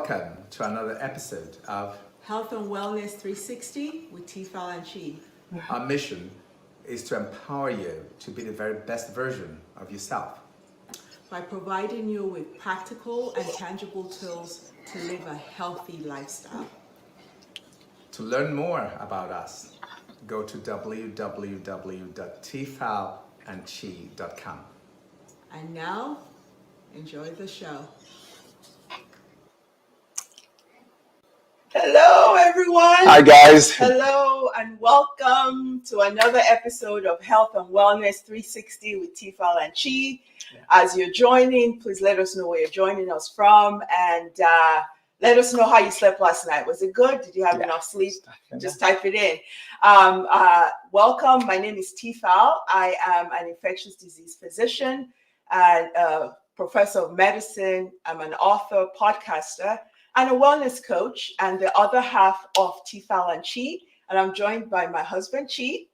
welcome to another episode of Health and Wellness 360 with TFal Chi. Our mission is to empower you to be the very best version of yourself. By providing you with practical and tangible tools to live a healthy lifestyle. To learn more about us, go to www.tfalanchi.com. And now, enjoy the show. Hello, everyone. Hi, guys. Hello, and welcome to another episode of Health and Wellness 360 with TFal Chi. As you're joining, please let us know where you're joining us from, and let us know how you slept last night. Was it good? Did you have enough sleep? Just type it in. Welcome. My name is TFal. I am an infectious disease physician and professor of medicine. I'm an author, podcaster, and a wellness coach, and the other half of TFal Chi. And I'm joined by my husband, Chi.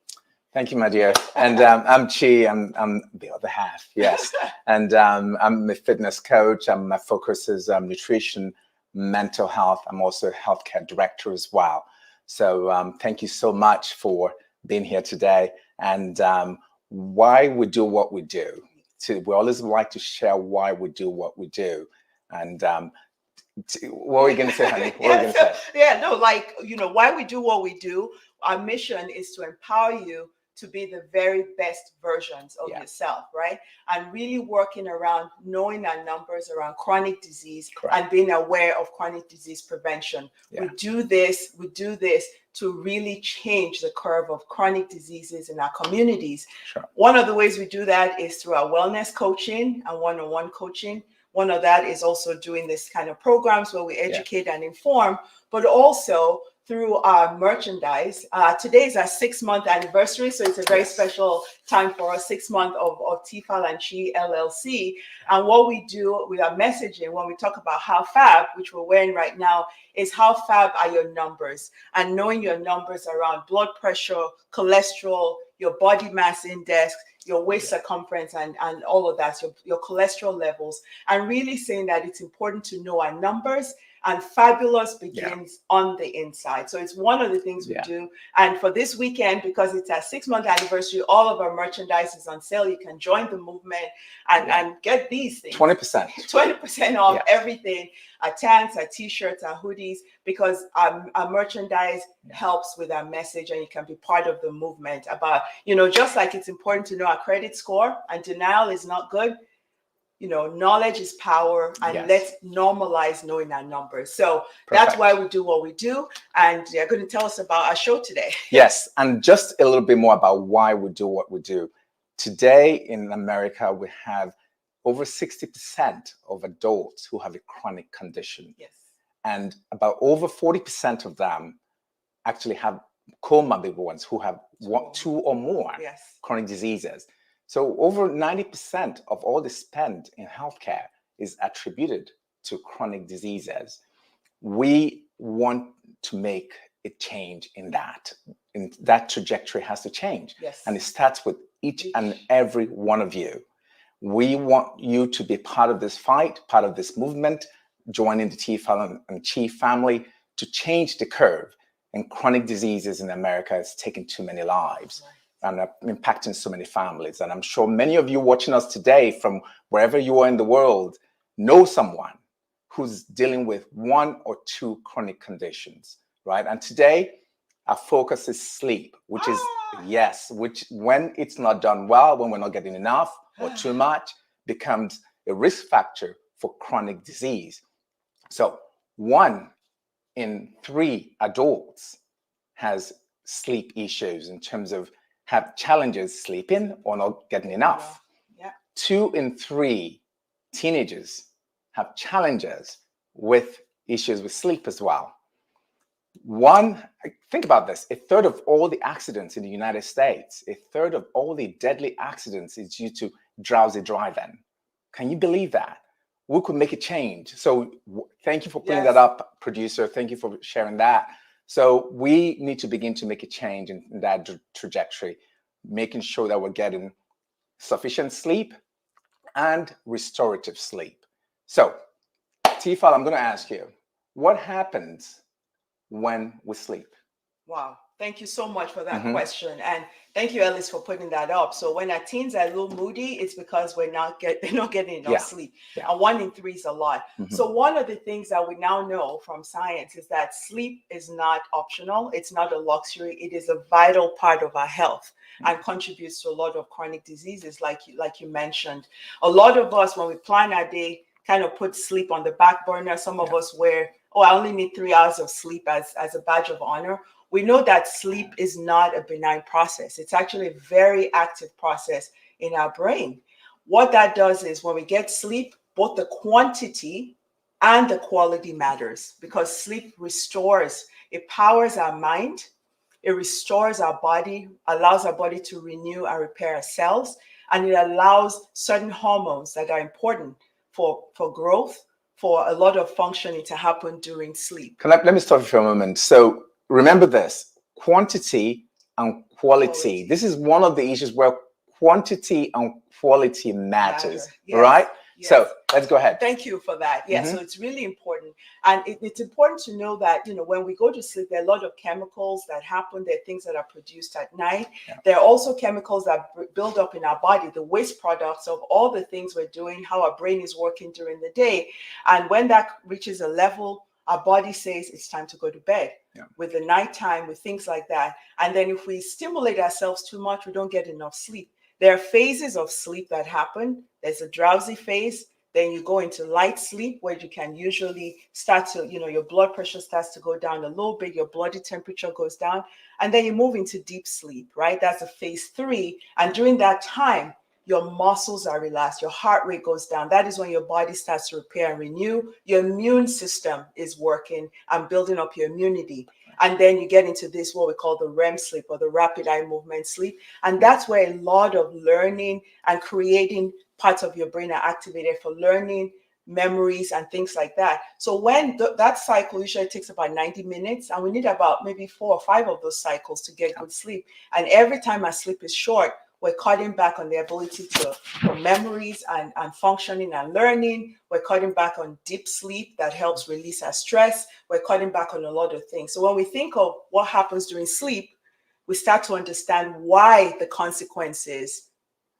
Thank you, my dear. And I'm Chi. I'm the other half, yes. And I'm a fitness coach. My focus is nutrition, mental health. I'm also a healthcare director as well. So thank you so much for being here today. And why we do what we do. We always like to share why we do what we do. And what are we going to say, honey? What are we going to say? Why we do what we do. Our mission is to empower you to be the very best versions of yourself, right? And really working around knowing our numbers around chronic disease and being aware of chronic disease prevention. Yeah. We do this to really change the curve of chronic diseases in our communities. Sure. One of the ways we do that is through our wellness coaching and one-on-one coaching. One of that is also doing this kind of programs where we educate and inform, but also through our merchandise. Today is our 6-month anniversary, so it's a very special time for us, 6 months of TFal Chi LLC. And what we do with our messaging when we talk about how fab, which we're wearing right now, is how fab are your numbers, and knowing your numbers around blood pressure, cholesterol, your body mass index, your waist circumference, and all of that, your cholesterol levels, and really saying that it's important to know our numbers, and fabulous begins on the inside. So it's one of the things we do. And for this weekend, because it's our 6-month anniversary, all of our merchandise is on sale. You can join the movement and get these things. 20%. 20% off everything, our tanks, our t-shirts, our hoodies, because our merchandise helps with our message, and you can be part of the movement about, just like it's important to know our credit score, and denial is not good. Knowledge is power, and let's normalize knowing our numbers. So that's why we do what we do. And you're going to tell us about our show today. Yes, and just a little bit more about why we do what we do. Today in America, we have over 60% of adults who have a chronic condition. Yes. And about over 40% of them actually have comorbid ones who have 2 or more chronic diseases. So over 90% of all the spend in healthcare is attributed to chronic diseases. We want to make a change in that. And that trajectory has to change. Yes. And it starts with each and every one of you. We want you to be part of this fight, part of this movement, joining the TFal and Chi family to change the curve. And chronic diseases in America has taken too many lives. And impacting so many families. And I'm sure many of you watching us today from wherever you are in the world know someone who's dealing with 1 or 2 chronic conditions, right? And today, our focus is sleep, which is, which when it's not done well, when we're not getting enough or too much, becomes a risk factor for chronic disease. So 1 in 3 adults has sleep issues in terms of have challenges sleeping or not getting enough. 2 in 3 teenagers have challenges with issues with sleep as well. Think about this, 1/3 of all the accidents in the United States, 1/3 of all the deadly accidents is due to drowsy driving. Can you believe that? We could make a change. So thank you for putting that up, producer. Thank you for sharing that. So we need to begin to make a change in that trajectory, making sure that we're getting sufficient sleep and restorative sleep. So, TFal, I'm going to ask you, what happens when we sleep? Wow. Thank you so much for that question. And thank you, Ellis, for putting that up. So when our teens are a little moody, it's because they're not getting enough sleep. And 1 in 3 is a lot. So one of the things that we now know from science is that sleep is not optional. It's not a luxury. It is a vital part of our health and contributes to a lot of chronic diseases, like you mentioned. A lot of us, when we plan our day, kind of put sleep on the back burner. Some of us wear, I only need 3 hours of sleep as a badge of honor. We know that sleep is not a benign process. It's actually a very active process in our brain. What that does is when we get sleep, both the quantity and the quality matters, because sleep restores, it powers our mind, it restores our body, allows our body to renew and repair our cells, and it allows certain hormones that are important for growth, for a lot of functioning to happen during sleep. Let me stop you for a moment. So remember this, quantity and quality. This is one of the issues where quantity and quality matters, right? Yes. So let's go ahead. Thank you for that. Yeah, so it's really important. And it's important to know that, when we go to sleep, there are a lot of chemicals that happen. There are things that are produced at night. There are also chemicals that build up in our body, the waste products of all the things we're doing, how our brain is working during the day. And when that reaches a level, our body says it's time to go to bed with the nighttime, with things like that. And then if we stimulate ourselves too much, we don't get enough sleep. There are phases of sleep that happen. There's a drowsy phase. Then you go into light sleep, where you can usually start to, your blood pressure starts to go down a little bit, your body temperature goes down, and then you move into deep sleep, right? That's a phase 3. And during that time, your muscles are relaxed, your heart rate goes down. That is when your body starts to repair and renew. Your immune system is working and building up your immunity. And then you get into this, what we call the REM sleep, or the rapid eye movement sleep. And that's where a lot of learning and creating parts of your brain are activated for learning, memories, and things like that. So when that cycle usually takes about 90 minutes, and we need about maybe 4 or 5 of those cycles to get good sleep. And every time our sleep is short, we're cutting back on the ability for memories and functioning and learning. We're cutting back on deep sleep that helps release our stress. We're cutting back on a lot of things. So when we think of what happens during sleep, we start to understand why the consequences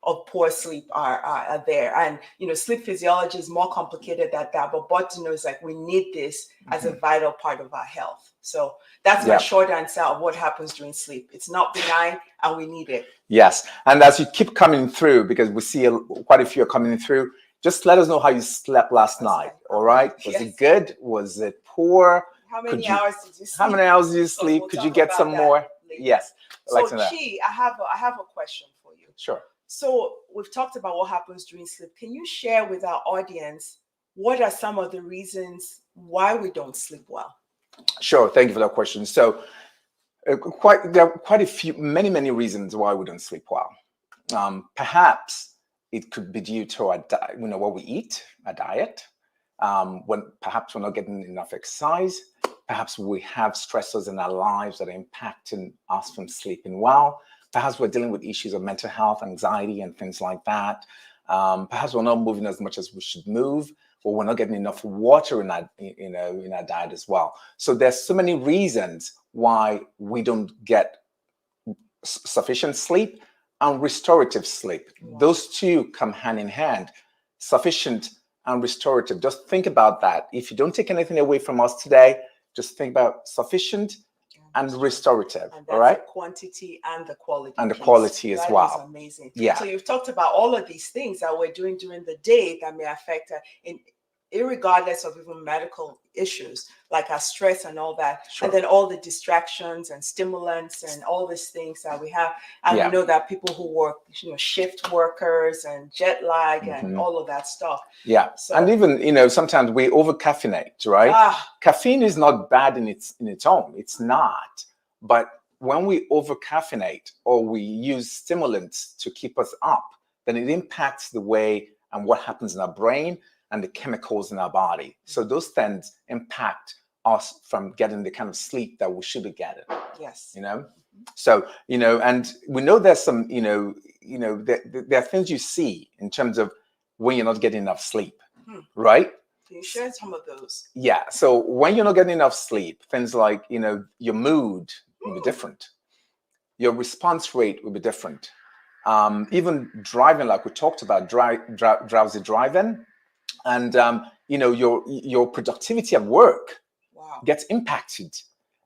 of poor sleep are there. And, sleep physiology is more complicated than that, but Botino is like, we need this as a vital part of our health. So that's my short answer of what happens during sleep. It's not benign, and we need it. Yes. And as you keep coming through, because we see quite a few are coming through, just let us know how you slept last night. All right. Was it good? Was it poor? How many hours did you sleep? How many hours did you sleep? Could you get some more? Yes. So Chi, I have a question for you. Sure. So we've talked about what happens during sleep. Can you share with our audience what are some of the reasons why we don't sleep well? Sure. Thank you for that question. So there are quite a few, many reasons why we don't sleep well. Perhaps it could be due to our what we eat, our diet. When perhaps we're not getting enough exercise. Perhaps we have stressors in our lives that are impacting us from sleeping well. Perhaps we're dealing with issues of mental health, anxiety, and things like that. Perhaps we're not moving as much as we should move, or we're not getting enough water in our diet as well. So there's so many reasons why we don't get sufficient sleep and restorative sleep. Wow. Those two come hand in hand. Sufficient and restorative. Just think about that. If you don't take anything away from us today, just think about sufficient and restorative. And that's all right, the quantity and the quality. And the quality as well. That is amazing. Yeah. So you've talked about all of these things that we're doing during the day that may affect irregardless of even medical issues like our stress and all that. Sure. And then all the distractions and stimulants and all these things that we have. And we know that people who work, shift workers and jet lag and all of that stuff. Yeah. So, and even, sometimes we over caffeinate, right? Caffeine is not bad in its own. It's not. But when we over caffeinate or we use stimulants to keep us up, then it impacts the way and what happens in our brain and the chemicals in our body. So those things impact us from getting the kind of sleep that we should be getting. Yes. So, and we know there's some, there are things you see in terms of when you're not getting enough sleep, right? Can you share some of those? Yeah. So when you're not getting enough sleep, things like, your mood will be different. Your response rate will be different. Even driving, like we talked about, drowsy driving, and your productivity at work gets impacted.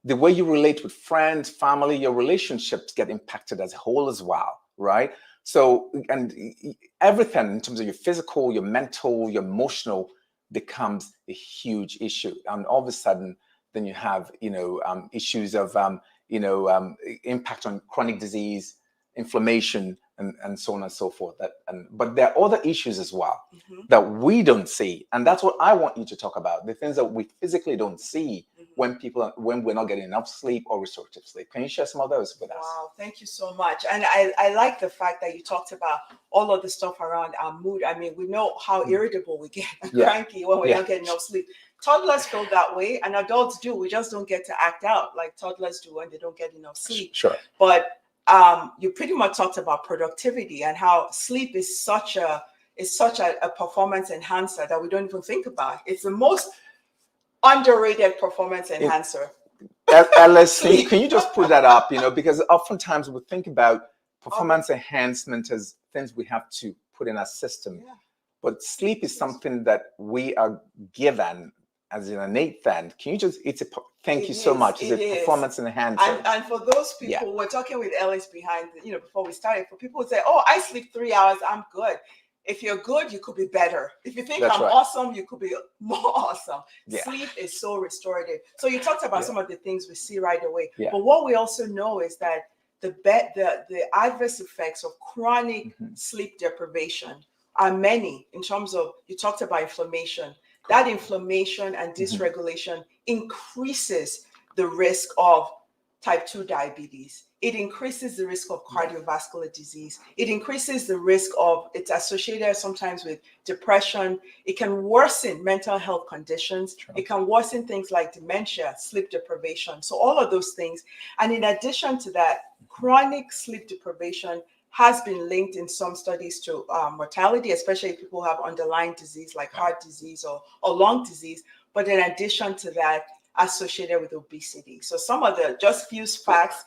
The way you relate with friends, family, your relationships get impacted as a whole as well, right? So, and everything in terms of your physical, your mental, your emotional becomes a huge issue. And all of a sudden, then you have, issues of, impact on chronic disease, inflammation, and so on and so forth. But there are other issues as well that we don't see, and that's what I want you to talk about: the things that we physically don't see when we're not getting enough sleep or restorative sleep. Can you share some of those with us? Wow, thank you so much. And I like the fact that you talked about all of the stuff around our mood. I mean, we know how irritable we get and cranky when we're not getting enough sleep. Toddlers feel that way, and adults do. We just don't get to act out like toddlers do when they don't get enough sleep. Sure. But you pretty much talked about productivity and how sleep is such a performance enhancer that we don't even think about. It's the most underrated performance enhancer. Alice, can you just put that up? Because oftentimes we think about performance enhancement as things we have to put in our system, but sleep is something that we are given as an innate thing. Can you just, thank you so much. It's a performance enhancer. And for those people, we're talking with Ellis behind, before we started, for people who say, oh, I sleep 3 hours, I'm good. If you're good, you could be better. If you think I'm awesome, you could be more awesome. Sleep is so restorative. So you talked about some of the things we see right away. But what we also know is that the adverse effects of chronic sleep deprivation are many in terms of, you talked about inflammation. That inflammation and dysregulation increases the risk of type 2 diabetes. It increases the risk of cardiovascular disease. It increases the risk of, it's associated sometimes with depression. It can worsen mental health conditions. It can worsen things like dementia, sleep deprivation. So all of those things. And in addition to that, chronic sleep deprivation has been linked in some studies to mortality, especially if people have underlying disease like heart disease or lung disease. But in addition to that, associated with obesity. So some of the just few facts.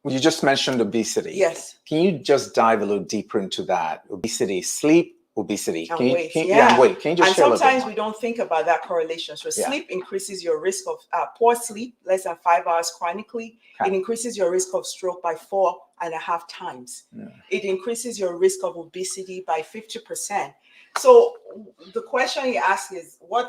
You just mentioned obesity. Yes. Can you just dive a little deeper into that? Obesity, sleep, obesity. And weight. Can you just share a little bit sometimes more? we don't think about that correlation. So sleep increases your risk of poor sleep, less than 5 hours chronically. It increases your risk of stroke by 4.5 times. It increases your risk of obesity by 50%. So the question you ask is, we're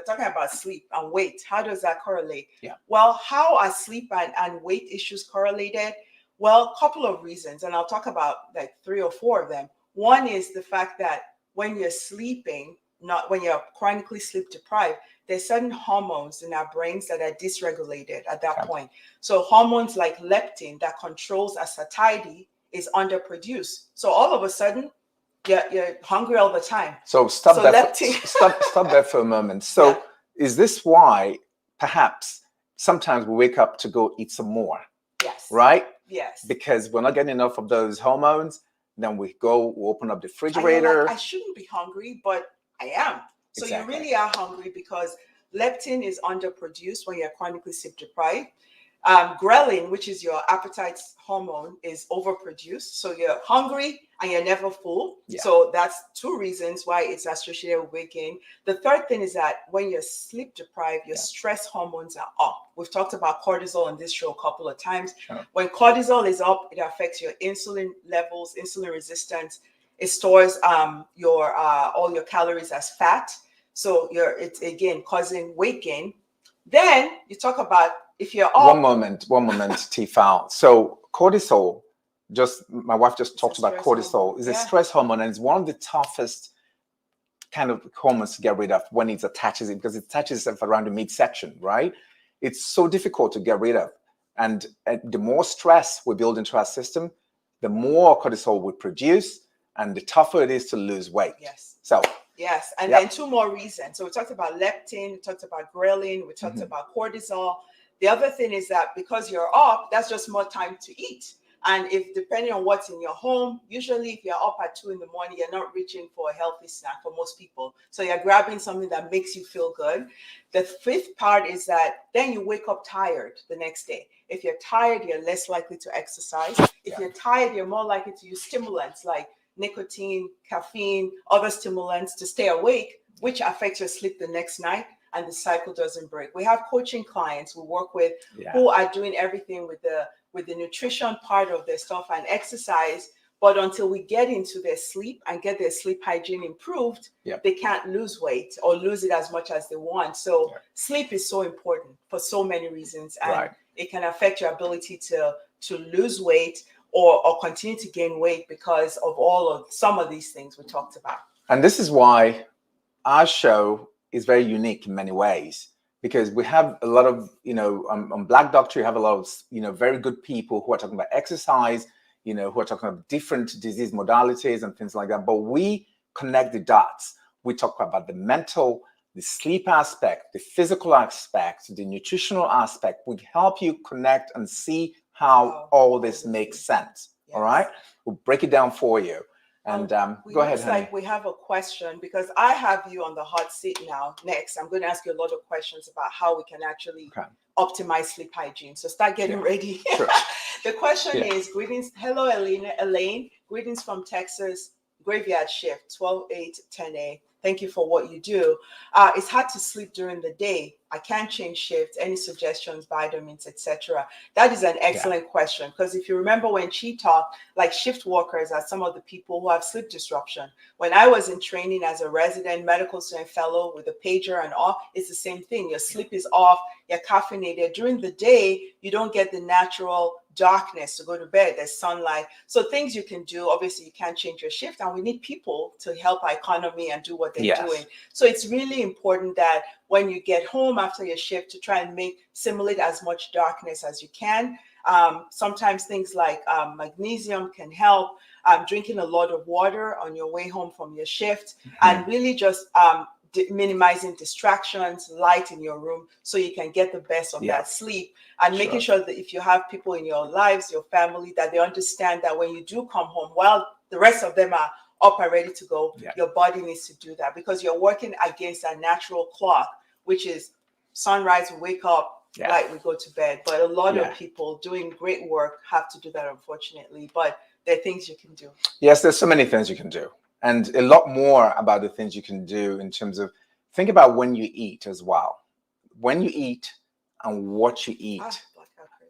talking about sleep and weight. How does that correlate? Well, how are sleep and weight issues correlated? Well, a couple of reasons, and I'll talk about like 3 or 4 of them. One is the fact that when you're sleeping, not when you're chronically sleep deprived, there's certain hormones in our brains that are dysregulated at that point. So hormones like leptin that controls our satiety is underproduced. So all of a sudden, you're hungry all the time. So stop there for a moment. So is this why perhaps sometimes we wake up to go eat some more? Yes. Right? Yes. Because we're not getting enough of those hormones. Then we open up the refrigerator. Like, I shouldn't be hungry, but I am. So you really are hungry because leptin is underproduced when you're chronically sleep deprived. Ghrelin, which is your appetite hormone, is overproduced. So you're hungry and you're never full. So that's 2 reasons why it's associated with weight gain. The third thing is that when you're sleep deprived, your stress hormones are up. We've talked about cortisol on this show a couple of times. When cortisol is up, it affects your insulin levels, insulin resistance. It stores all your calories as fat. So it's again causing weight gain. Then you talk about if you're up. One moment, TFal. So cortisol, my wife just talked about cortisol. It's a stress hormone, and it's one of the toughest kind of hormones to get rid of when it attaches because it attaches itself around the midsection, right? It's so difficult to get rid of. And the more stress we build into our system, the more cortisol we produce, and the tougher it is to lose weight. Yes, and then 2 more reasons. So we talked about leptin, we talked about ghrelin, we talked about cortisol. The other thing is that because you're up, that's just more time to eat. And if depending on what's in your home, usually if you're up at 2 in the morning, you're not reaching for a healthy snack for most people. So you're grabbing something that makes you feel good. The fifth part is that then you wake up tired the next day. If you're tired, you're less likely to exercise. If you're tired, you're more likely to use stimulants like nicotine, caffeine, other stimulants to stay awake, which affects your sleep the next night, and the cycle doesn't break. We have coaching clients we work with who are doing everything with the nutrition part of their stuff and exercise, but until we get into their sleep and get their sleep hygiene improved, they can't lose weight or lose it as much as they want. So sleep is so important for so many reasons, and it can affect your ability to lose weight or continue to gain weight because of some of these things we talked about. And this is why our show is very unique in many ways, because we have a lot of, on Black Doctor, you have a lot of, very good people who are talking about exercise, who are talking about different disease modalities and things like that. But we connect the dots. We talk about the mental, the sleep aspect, the physical aspect, the nutritional aspect. We help you connect and see how all this makes sense. All right. We'll break it down for you. And go ahead, honey. Like we have a question, because I have you on the hot seat now. Next, I'm going to ask you a lot of questions about how we can actually optimize sleep hygiene. So start getting ready. Sure. The question is, greetings. Hello, Elaine. Greetings from Texas. Graveyard shift, 12/8, 10A. Thank you for what you do. It's hard to sleep during the day. I can't change shifts. Any suggestions, vitamins, etc.? That is an excellent question, because if you remember when Chi talked, like shift workers are some of the people who have sleep disruption. When I was in training as a resident medical student fellow with a pager and all, it's the same thing. Your sleep is off, you're caffeinated. During the day, you don't get the natural darkness to go to bed. There's sunlight. So things you can do, obviously you can't change your shift, and we need people to help our economy and do what they're doing. So it's really important that when you get home after your shift to try and simulate as much darkness as you can. Sometimes things like magnesium can help. Drinking a lot of water on your way home from your shift, and really just minimizing distractions, light in your room, so you can get the best of that sleep, and making sure that if you have people in your lives, your family, that they understand that when you do come home, while the rest of them are up and ready to go, your body needs to do that, because you're working against a natural clock, which is sunrise, we wake up, light, we go to bed. But a lot of people doing great work have to do that, unfortunately. But there are things you can do. Yes, there's so many things you can do. And a lot more about the things you can do in terms of, think about when you eat as well. When you eat and what you eat.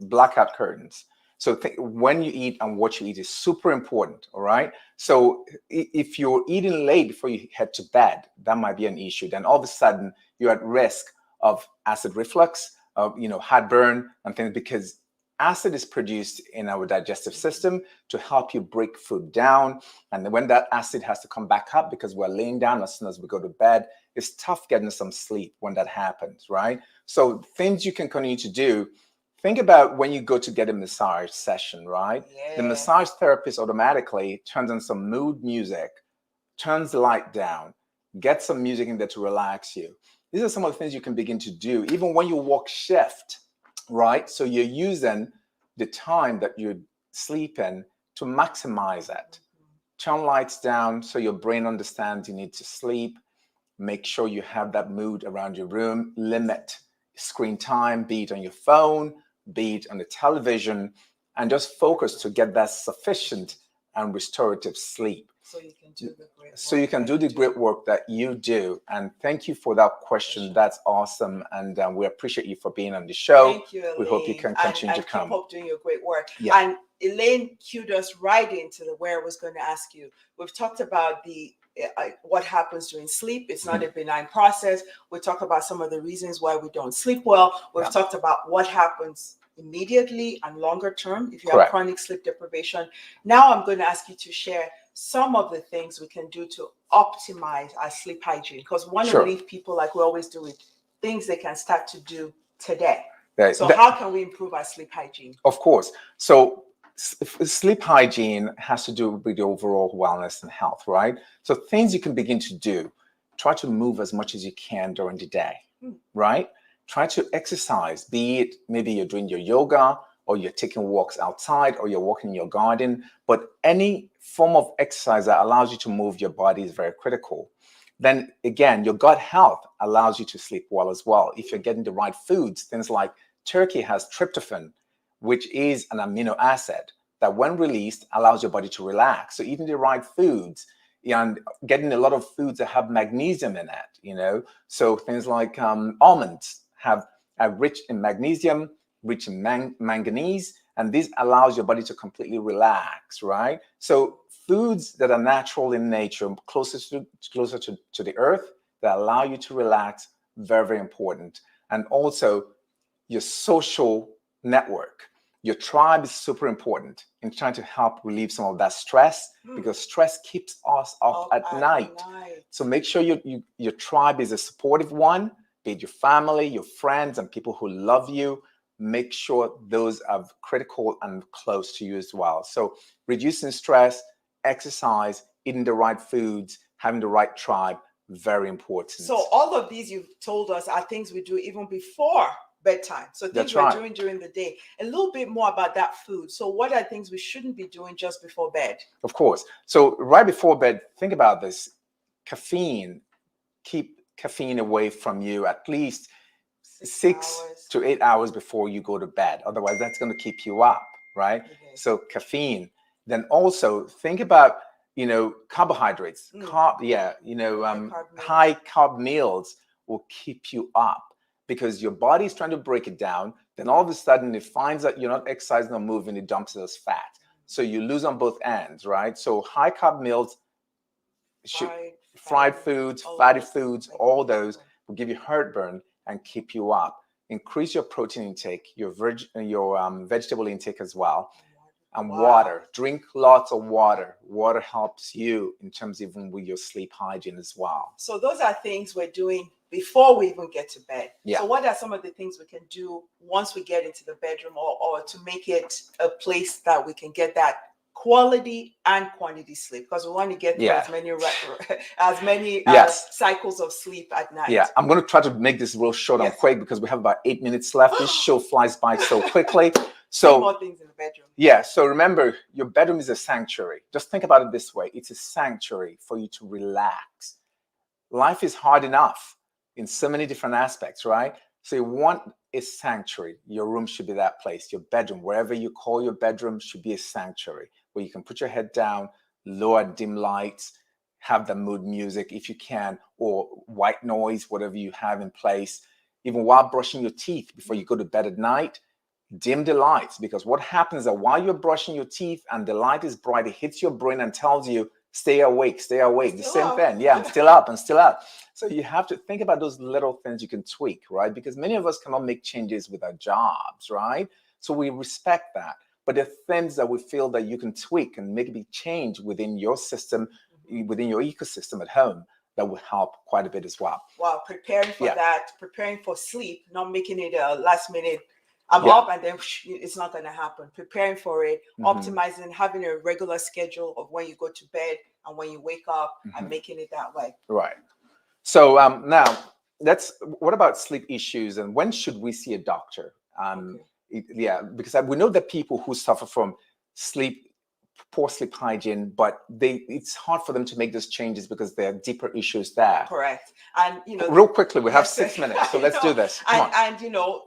Blackout curtains. So when you eat and what you eat is super important, all right? So if you're eating late before you head to bed, that might be an issue. Then all of a sudden, you're at risk of acid reflux, of heartburn and things, because acid is produced in our digestive system to help you break food down. And when that acid has to come back up, because we're laying down as soon as we go to bed, it's tough getting some sleep when that happens, right? So things you can continue to do. Think about when you go to get a massage session, right? The massage therapist automatically turns on some mood music, turns the light down, get some music in there to relax you. These are some of the things you can begin to do, even when you walk shift, right? So you're using the time that you're sleeping to maximize it. Turn lights down so your brain understands you need to sleep. Make sure you have that mood around your room. Limit screen time, be it on your phone, be it on the television, and just focus to get that sufficient and restorative sleep. So you can do the great work. So you can do the great work that you do. And thank you for that question. That's awesome. And we appreciate you for being on the show. Thank you, Elaine. We hope you can continue to come. Keep up doing your great work. And Elaine cued us right into where I was going to ask you. We've talked about what happens during sleep. It's not a benign process. We talk about some of the reasons why we don't sleep well. We've talked about what happens immediately and longer term if you have chronic sleep deprivation. Now I'm going to ask you to share some of the things we can do to optimize our sleep hygiene, because we want to leave people, like we always do, with things they can start to do today. So how can we improve our sleep hygiene? Of course. So sleep hygiene has to do with the overall wellness and health, right? So things you can begin to do. Try to move as much as you can during the day, right? Try to exercise, be it maybe you're doing your yoga or you're taking walks outside, or you're walking in your garden. But any form of exercise that allows you to move your body is very critical. Then again, your gut health allows you to sleep well as well. If you're getting the right foods, things like turkey has tryptophan, which is an amino acid that when released allows your body to relax. So eating the right foods and getting a lot of foods that have magnesium in it, so things like almonds are rich in magnesium, rich in manganese, and this allows your body to completely relax, right? So foods that are natural in nature, closer to the earth, that allow you to relax, very, very important. And also your social network. Your tribe is super important in trying to help relieve some of that stress, because stress keeps us up at night. So make sure your tribe is a supportive one, be it your family, your friends, and people who love you. Make sure those are critical and close to you as well. So reducing stress, exercise, eating the right foods, having the right tribe, very important. So all of these you've told us are things we do even before bedtime. So things we're doing during the day. A little bit more about that food. So what are things we shouldn't be doing just before bed? Of course. So right before bed, think about this. Caffeine, keep caffeine away from you at least 6 to 8 hours before you go to bed. Otherwise, that's going to keep you up, right? Okay. So caffeine. Then also think about, carbohydrates. High carb meals will keep you up, because your body is trying to break it down. Then all of a sudden it finds that you're not exercising or moving, it dumps it as fat. So you lose on both ends, right? So high carb meals, fried foods, fatty foods, all those will give you heartburn and keep you up. Increase your protein intake, your vegetable intake as well. And water. Drink lots of water. Water helps you in terms even with your sleep hygiene as well. So those are things we're doing before we even get to bed. Yeah. So what are some of the things we can do once we get into the bedroom, or to make it a place that we can get that quality and quantity sleep? Because we want to get through as many cycles of sleep at night. Yeah, I'm going to try to make this real short and quick, because we have about 8 minutes left. This show flies by so quickly. So more things in the bedroom. Yeah, so remember, your bedroom is a sanctuary. Just think about it this way. It's a sanctuary for you to relax. Life is hard enough in so many different aspects, right? So you want a sanctuary. Your room should be that place. Your bedroom, wherever you call your bedroom, should be a sanctuary where you can put your head down, lower dim lights, have the mood music if you can, or white noise, whatever you have in place. Even while brushing your teeth before you go to bed at night, dim the lights, because what happens is that while you're brushing your teeth and the light is bright, it hits your brain and tells you, stay awake, stay awake. The same thing. Yeah, I'm still up, I'm still up. So you have to think about those little things you can tweak, right? Because many of us cannot make changes with our jobs, right? So we respect that. But the things that we feel that you can tweak and make a big change within your system, within your ecosystem at home, that will help quite a bit as well. Wow, preparing for that, preparing for sleep, not making it a last minute, up and then it's not going to happen. Preparing for it, optimizing, having a regular schedule of when you go to bed and when you wake up, and making it that way. Right. So now, what about sleep issues, and when should we see a doctor? Because we know that people who suffer from poor sleep hygiene, but it's hard for them to make those changes because there are deeper issues there. Correct. And real quickly, we have 6 minutes, so let's do this. And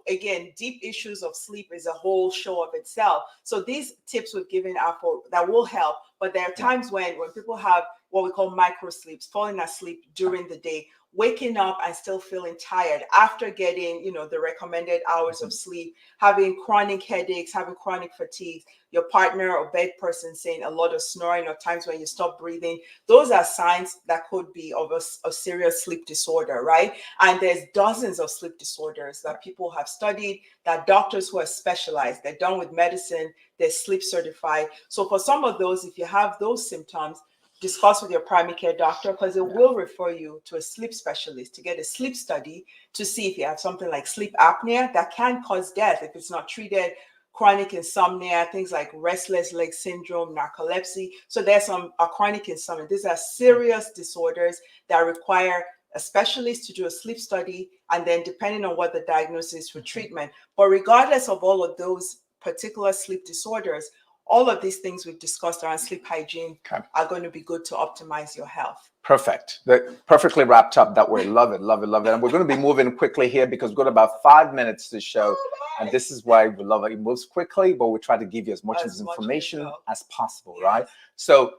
again, deep issues of sleep is a whole show of itself. So these tips we've given are that will help, but there are times when people have what we call micro sleeps, falling asleep during the day, waking up and still feeling tired after getting, the recommended hours of sleep, having chronic headaches, having chronic fatigue, your partner or bed person saying a lot of snoring, or times when you stop breathing. Those are signs that could be of a serious sleep disorder, right? And there's dozens of sleep disorders that people have studied, that doctors who are specialized, they're done with medicine, they're sleep certified. So for some of those, if you have those symptoms, discuss with your primary care doctor, because it will refer you to a sleep specialist to get a sleep study to see if you have something like sleep apnea that can cause death if it's not treated, chronic insomnia, things like restless leg syndrome, narcolepsy. So there's some chronic insomnia. These are serious disorders that require a specialist to do a sleep study, and then depending on what the diagnosis is for treatment. But regardless of all of those particular sleep disorders, all of these things we've discussed around sleep hygiene are going to be good to optimize your health. Perfect. Perfectly wrapped up that way. Love it, love it, love it. And we're going to be moving quickly here because we've got about 5 minutes to show. And this is why we love it. It moves quickly, but we try to give you as much information as possible, right? So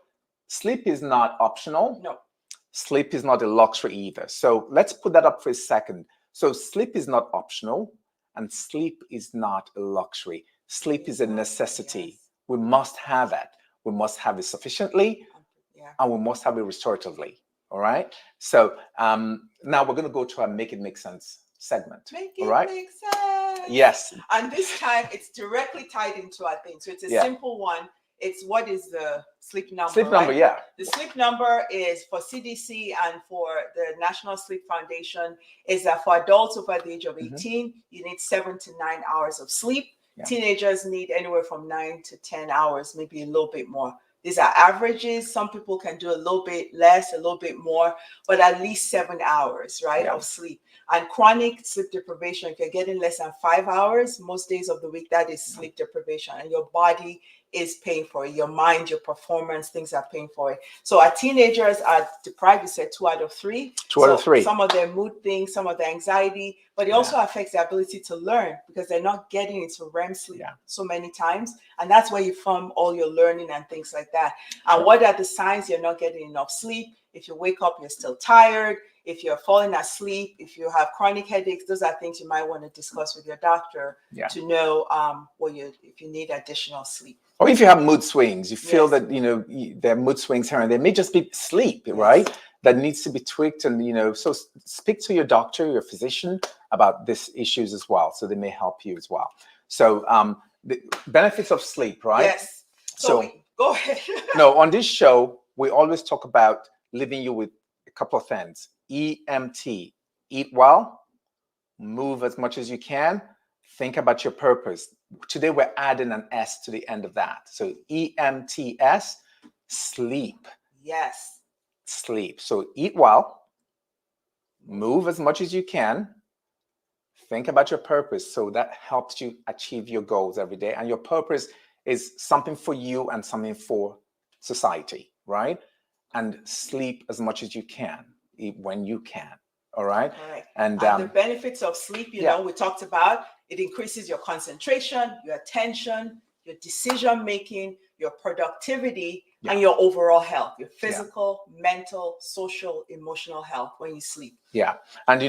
sleep is not optional. No. Sleep is not a luxury either. So let's put that up for a second. So sleep is not optional and sleep is not a luxury. Sleep is a necessity. Yes. We must have it. We must have it sufficiently and we must have it restoratively. All right. So now we're going to go to our Make It Make Sense segment. Make it make sense. Yes. And this time it's directly tied into our thing. So it's a simple one. It's what is the sleep number? Sleep number, yeah. The sleep number is for CDC and for the National Sleep Foundation is that for adults over the age of 18, you need 7 to 9 hours of sleep. Yeah. Teenagers need anywhere from 9 to 10 hours, maybe a little bit more. These are averages. Some people can do a little bit less, a little bit more, but at least 7 hours, right, of sleep. And chronic sleep deprivation, if you're getting less than 5 hours, most days of the week, that is sleep deprivation. And your body is paying for it. Your mind, your performance, things are paying for it. So our teenagers are deprived, you said 2 out of 3. 2 out of 3. Some of their mood things, some of their anxiety, but it also affects their ability to learn because they're not getting into REM sleep so many times. And that's where you form all your learning and things like that. And what are the signs you're not getting enough sleep? If you wake up, you're still tired. If you're falling asleep, if you have chronic headaches, those are things you might want to discuss with your doctor to know if you need additional sleep. Or if you have mood swings, you feel that, there are mood swings here and there may just be sleep, right? That needs to be tweaked. And, so speak to your doctor, your physician about these issues as well. So they may help you as well. So the benefits of sleep, right? Yes. So go ahead. No, on this show, we always talk about leaving you with a couple of things. EMT, eat well, move as much as you can, think about your purpose. Today, we're adding an S to the end of that. So EMTS, sleep. Yes. Sleep. So eat well, move as much as you can, think about your purpose. So that helps you achieve your goals every day. And your purpose is something for you and something for society, right? And sleep as much as you can, when you can. All right. And the benefits of sleep, you know, we talked about, it increases your concentration, your attention, your decision making, your productivity, and your overall health, your physical, mental, social, emotional health when you sleep. Yeah. And,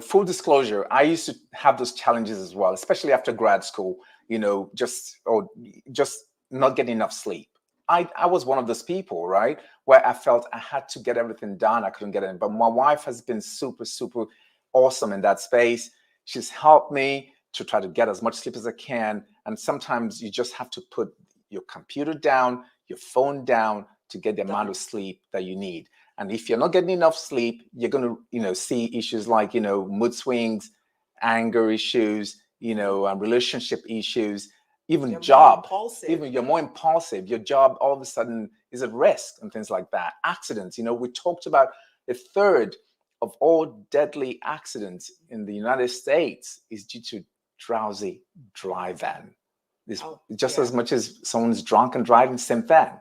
full disclosure, I used to have those challenges as well, especially after grad school, just not getting enough sleep. I was one of those people, right, where I felt I had to get everything done. I couldn't get it. But my wife has been super, super awesome in that space. She's helped me to try to get as much sleep as I can. And sometimes you just have to put your computer down, your phone down to get the amount of sleep that you need. And if you're not getting enough sleep, you're going to, see issues like, mood swings, anger issues, relationship issues. Even you're job, you're more impulsive. Your job all of a sudden is at risk and things like that. Accidents, we talked about 1/3 of all deadly accidents in the United States is due to drowsy driving. As much as someone's drunk and driving, same thing,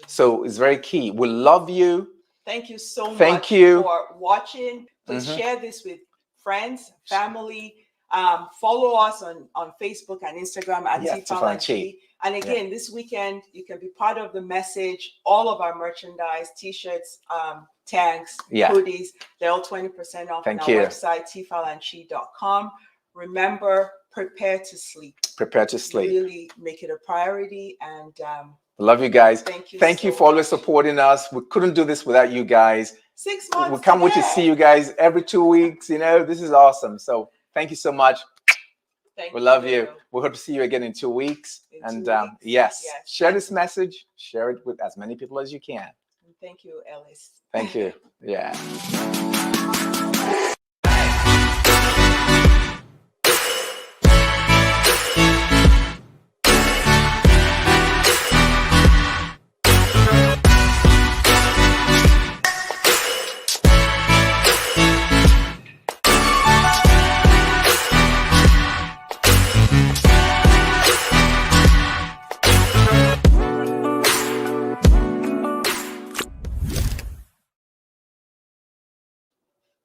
So it's very key. We love you. Thank you so much for watching. Please share this with friends, family. Follow us on Facebook and Instagram at TFal Chi. And again, this weekend, you can be part of the message. All of our merchandise, T-shirts, tags, hoodies, they're all 20% off on our website, tfalanchi.com. Remember, prepare to sleep. Prepare to sleep. Really make it a priority. And love you guys. Thank you for always supporting us. We couldn't do this without you guys. 6 months. We can't wait to see you guys every 2 weeks. This is awesome. So thank you so much. We love you. We hope to see you again in 2 weeks. Yes, share this message. Share it with as many people as you can. Thank you, Ellis. Thank you. Yeah.